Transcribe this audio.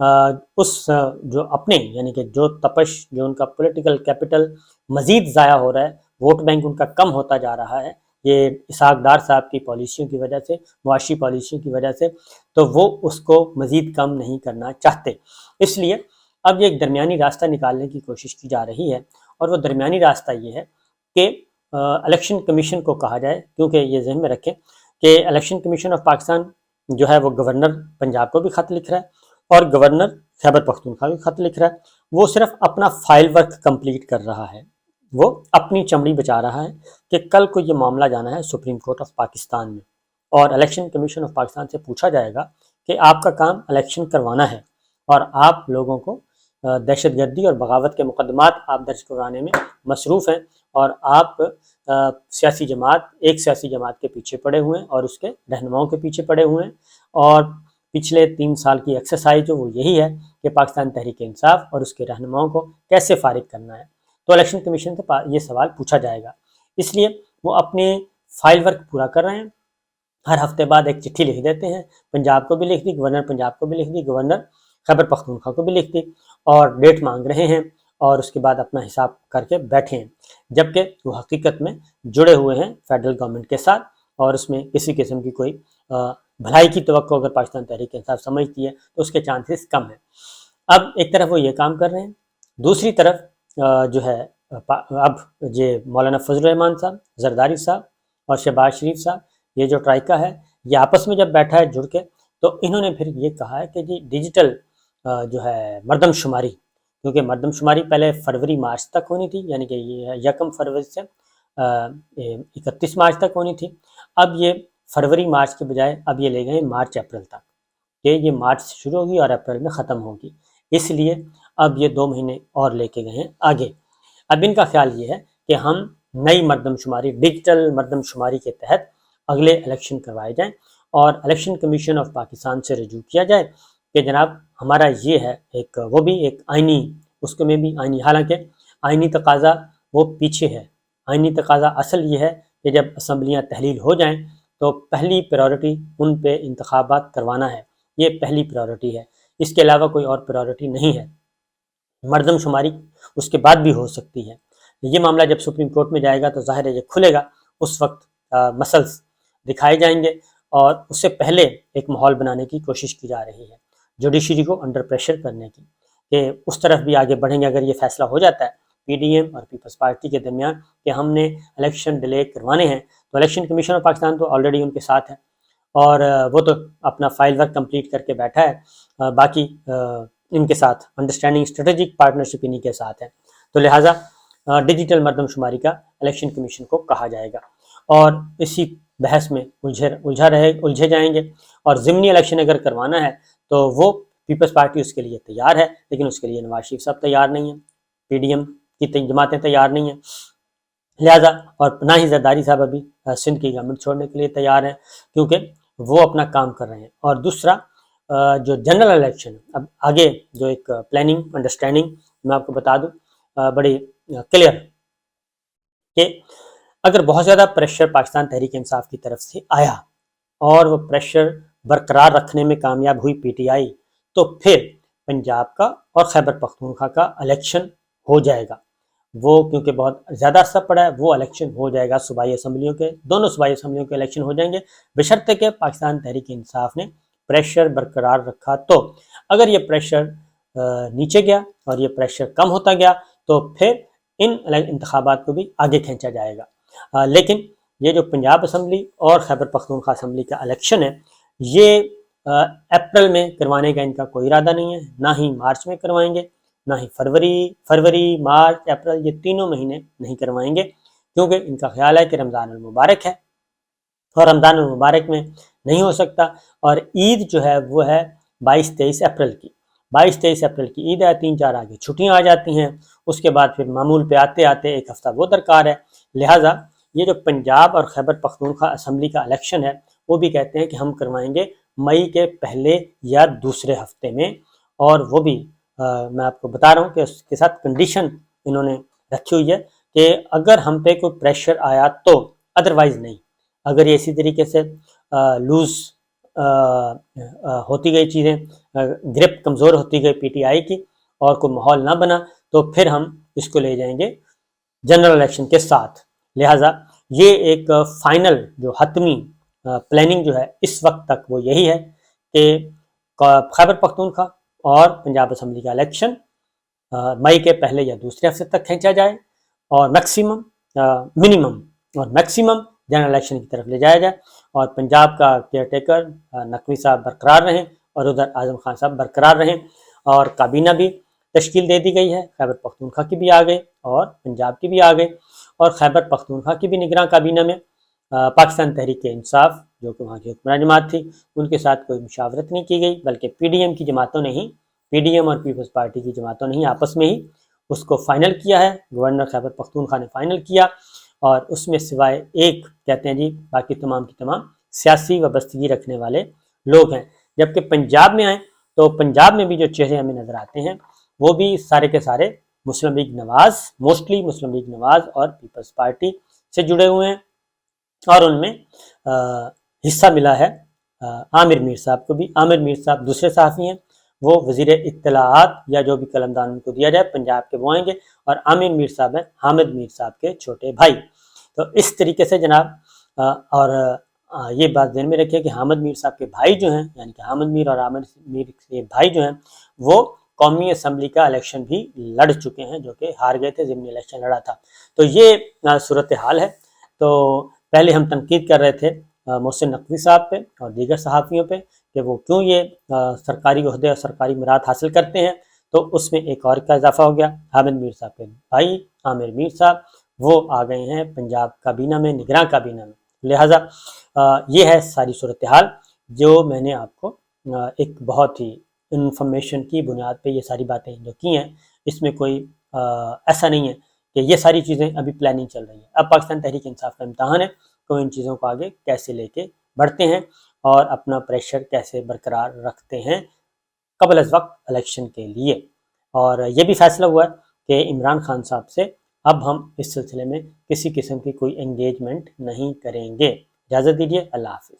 اس جو اپنے یعنی کہ جو تپش جو ان کا پولیٹیکل کیپٹل مزید ضائع ہو رہا ہے، ووٹ بینک ان کا کم ہوتا جا رہا ہے یہ اسحاق ڈار صاحب کی پالیسیوں کی وجہ سے، معاشی پالیسیوں کی وجہ سے، تو وہ اس کو مزید کم نہیں کرنا چاہتے۔ اس لیے اب یہ ایک درمیانی راستہ نکالنے کی کوشش کی جا رہی ہے، اور وہ درمیانی راستہ یہ ہے کہ الیکشن کمیشن کو کہا جائے، کیونکہ یہ ذہن میں رکھیں کہ الیکشن کمیشن آف پاکستان جو ہے وہ گورنر پنجاب کو بھی خط لکھ رہا ہے اور گورنر خیبر پختونخوا بھی خط لکھ رہا ہے، وہ صرف اپنا فائل ورک کمپلیٹ کر رہا ہے، وہ اپنی چمڑی بچا رہا ہے کہ کل کو یہ معاملہ جانا ہے سپریم کورٹ آف پاکستان میں، اور الیکشن کمیشن آف پاکستان سے پوچھا جائے گا کہ آپ کا کام الیکشن کروانا ہے اور آپ لوگوں کو دہشت گردی اور بغاوت کے مقدمات آپ درج کروانے میں مصروف ہیں، اور آپ سیاسی جماعت ایک سیاسی جماعت کے پیچھے پڑے ہوئے ہیں اور اس کے رہنماؤں کے پیچھے پڑے ہوئے ہیں، اور پچھلے 3 سال کی ایکسرسائز جو وہ یہی ہے کہ پاکستان تحریک انصاف اور اس کے رہنماؤں کو کیسے فارغ کرنا ہے، تو الیکشن کمیشن سے یہ سوال پوچھا جائے گا۔ اس لیے وہ اپنے فائل ورک پورا کر رہے ہیں، ہر ہفتے بعد ایک چٹھی لکھ دیتے ہیں، پنجاب کو بھی لکھ دی، گورنر پنجاب کو بھی لکھ دی، گورنر خیبر پختونخوا کو بھی لکھ دی، اور ڈیٹ مانگ رہے ہیں، اور اس کے بعد اپنا حساب کر کے بیٹھے ہیں، جبکہ وہ حقیقت میں جڑے ہوئے ہیں فیڈرل گورنمنٹ کے ساتھ، اور اس میں کسی قسم کی کوئی بھلائی کی توقع اگر پاکستان تحریک انصاف سمجھتی ہے تو اس کے چانسز کم ہیں۔ اب ایک طرف وہ یہ کام کر رہے ہیں، دوسری طرف جو ہے اب یہ مولانا فضل الرحمان صاحب، زرداری صاحب اور شہباز شریف صاحب، یہ جو ٹرائکا ہے، یہ آپس میں جب بیٹھا ہے جڑ کے، تو انہوں نے پھر یہ کہا ہے کہ جی ڈیجیٹل جو ہے مردم شماری، کیونکہ مردم شماری پہلے فروری مارچ تک ہونی تھی، یعنی کہ یہ 1 فروری سے 31 مارچ تک ہونی تھی، اب یہ فروری مارچ کے بجائے اب یہ لے گئے مارچ اپریل تک، کہ یہ مارچ سے شروع ہوگی اور اپریل میں ختم ہوگی، اس لیے اب یہ 2 مہینے اور لے کے گئے ہیں آگے۔ اب ان کا خیال یہ ہے کہ ہم نئی مردم شماری، ڈیجیٹل مردم شماری کے تحت اگلے الیکشن کروائے جائیں، اور الیکشن کمیشن آف پاکستان سے رجوع کیا جائے کہ جناب ہمارا یہ ہے ایک، وہ بھی ایک آئینی، اس کو میں بھی آئینی، حالانکہ آئینی تقاضا وہ پیچھے ہے، آئینی تقاضا اصل یہ ہے کہ جب اسمبلیاں تحلیل ہو جائیں تو پہلی پریورٹی ان پہ انتخابات کروانا ہے، یہ پہلی پریورٹی ہے، اس کے علاوہ کوئی اور پریورٹی نہیں ہے۔ مردم شماری اس کے بعد بھی ہو سکتی ہے، یہ معاملہ جب سپریم کورٹ میں جائے گا تو ظاہر ہے یہ کھلے گا، اس وقت مسلس دکھائے جائیں گے، اور اس سے پہلے ایک ماحول بنانے کی کوشش کی جا رہی ہے جوڈیشری کو انڈر پریشر کرنے کی، کہ اس طرف بھی آگے بڑھیں گے اگر یہ فیصلہ ہو جاتا ہے پی ڈی ایم اور پیپلز پارٹی کے درمیان کہ ہم نے الیکشن ڈیلے کروانے ہیں، تو الیکشن کمیشن آف پاکستان تو آلریڈی ان کے ساتھ ہے، اور وہ تو اپنا فائل ورک کمپلیٹ کر کے بیٹھا ہے، باقی ان کے ساتھ انڈرسٹینڈنگ اسٹریٹجک پارٹنرشپ انہی کے ساتھ ہے، تو لہٰذا ڈیجیٹل مردم شماری کا الیکشن کمیشن کو کہا جائے گا، اور اسی بحث میں الجھے جائیں گے، اور ضمنی الیکشن اگر کروانا ہے تو وہ پیپلز پارٹی اس کے لیے تیار ہے، لیکن اس کے لیے نواز شریف صاحب تیار نہیں ہیں، پی ڈی ایم کی جماعتیں تیار نہیں ہیں، لہٰذا اور نہ ہی زرداری صاحب ابھی سندھ کی گورنمنٹ چھوڑنے کے لیے تیار ہیں، کیونکہ وہ اپنا کام کر رہے ہیں۔ اور دوسرا جو جنرل الیکشن، اب آگے جو ایک پلاننگ انڈرسٹینڈنگ میں آپ کو بتا دوں بڑی کلیئر، کہ اگر بہت زیادہ پریشر پاکستان تحریک انصاف کی طرف سے آیا اور وہ پریشر برقرار رکھنے میں کامیاب ہوئی پی ٹی آئی، تو پھر پنجاب کا اور خیبر پختونخوا کا الیکشن ہو جائے گا، وہ کیونکہ بہت زیادہ عرصہ پڑا ہے، وہ الیکشن ہو جائے گا، صوبائی اسمبلیوں کے، دونوں صوبائی اسمبلیوں کے الیکشن ہو جائیں گے، بشرطے کہ پاکستان تحریک انصاف نے پریشر برقرار رکھا، تو اگر یہ پریشر نیچے گیا اور یہ پریشر کم ہوتا گیا تو پھر ان انتخابات کو بھی آگے کھینچا جائے گا، لیکن یہ جو پنجاب اسمبلی اور خیبر پختونخوا اسمبلی کا الیکشن ہے، یہ اپریل میں کروانے کا ان کا کوئی ارادہ نہیں ہے، نہ ہی مارچ میں کروائیں گے، نہ ہی فروری مارچ اپریل، یہ تینوں مہینے نہیں کروائیں گے، کیونکہ ان کا خیال ہے کہ رمضان المبارک ہے، اور رمضان المبارک میں نہیں ہو سکتا، اور عید جو ہے وہ ہے 22-23 اپریل کی، 22-23 اپریل کی عید ہے، 3-4 آگے چھٹیاں آ جاتی ہیں، اس کے بعد پھر معمول پہ آتے آتے ایک ہفتہ وہ درکار ہے، لہٰذا یہ جو پنجاب اور خیبر پختونخوا اسمبلی کا الیکشن ہے، وہ بھی کہتے ہیں کہ ہم کروائیں گے مئی کے پہلے یا دوسرے ہفتے میں، اور وہ بھی میں آپ کو بتا رہا ہوں کہ اس کے ساتھ کنڈیشن انہوں نے رکھی ہوئی ہے کہ اگر ہم پہ کوئی پریشر آیا تو، ادروائز نہیں، اگر یہ اسی طریقے سے لوز ہوتی گئی چیزیں، گرپ کمزور ہوتی گئی پی ٹی آئی کی اور کوئی ماحول نہ بنا تو پھر ہم اس کو لے جائیں گے جنرل الیکشن کے ساتھ۔ لہٰذا یہ ایک فائنل جو حتمی پلاننگ جو ہے اس وقت تک وہ یہی ہے کہ خیبر پختونخوا اور پنجاب اسمبلی کا الیکشن مئی کے پہلے یا دوسرے ہفتے تک کھینچا جائے اور منیمم اور میکسیمم جنرل الیکشن کی طرف لے جایا جائے، اور پنجاب کا کیئر ٹیکر نقوی صاحب برقرار رہیں اور ادھر اعظم خان صاحب برقرار رہیں، اور کابینہ بھی تشکیل دے دی گئی ہے، خیبر پختونخوا کی بھی آ گئی اور پنجاب کی بھی آ گئی، اور خیبر پختونخوا کی بھی نگراں کابینہ میں پاکستان تحریک انصاف جو کہ وہاں کی حکمراں جماعت تھی ان کے ساتھ کوئی مشاورت نہیں کی گئی، بلکہ پی ڈی ایم کی جماعتوں نے ہی، پی ڈی ایم اور پیپلز پارٹی کی جماعتوں نے ہی آپس میں ہی اس کو فائنل کیا ہے، گورنر خیبر پختونخوا نے فائنل کیا، اور اس میں سوائے ایک کہتے ہیں جی باقی تمام کی تمام سیاسی وابستگی رکھنے والے لوگ ہیں۔ جبکہ پنجاب میں آئیں تو پنجاب میں بھی جو چہرے ہمیں نظر آتے ہیں وہ بھی سارے کے سارے مسلم لیگ نواز، موسٹلی مسلم لیگ نواز اور پیپلز پارٹی سے جڑے ہوئے ہیں، اور ان میں حصہ ملا ہے عامر میر صاحب کو بھی۔ عامر میر صاحب دوسرے صحافی ہیں، وہ وزیر اطلاعات یا جو بھی قلمدان ان کو دیا جائے پنجاب کے وہ آئیں گے، اور عامر میر صاحب ہیں حامد میر صاحب کے چھوٹے بھائی۔ تو اس طریقے سے جناب اور یہ بات ذہن میں رکھیے کہ حامد میر صاحب کے بھائی جو ہیں، یعنی کہ حامد میر اور عامر میر کے بھائی جو ہیں وہ قومی اسمبلی کا الیکشن بھی لڑ چکے ہیں، جو کہ ہار گئے تھے، ضمنی الیکشن لڑا تھا۔ تو یہ صورتحال ہے۔ تو پہلے ہم تنقید کر رہے تھے محسن نقوی صاحب پہ اور دیگر صحافیوں پہ کہ وہ کیوں یہ سرکاری عہدے اور سرکاری مراد حاصل کرتے ہیں، تو اس میں ایک اور کا اضافہ ہو گیا، حامد میر صاحب کے بھائی عامر میر صاحب وہ آ گئے ہیں پنجاب کابینہ میں، نگراں کابینہ میں۔ لہٰذا یہ ہے ساری صورتحال جو میں نے آپ کو ایک بہت ہی انفارمیشن کی بنیاد پہ یہ ساری باتیں جو کی ہیں، اس میں کوئی ایسا نہیں ہے کہ یہ ساری چیزیں ابھی پلاننگ چل رہی ہیں۔ اب پاکستان تحریک انصاف کا امتحان ہے کہ ان چیزوں کو آگے کیسے لے کے بڑھتے ہیں اور اپنا پریشر کیسے برقرار رکھتے ہیں قبل از وقت الیکشن کے لیے۔ اور یہ بھی فیصلہ ہوا ہے کہ عمران خان صاحب سے اب ہم اس سلسلے میں کسی قسم کی کوئی انگیجمنٹ نہیں کریں گے۔ اجازت دیجیے، اللہ حافظ۔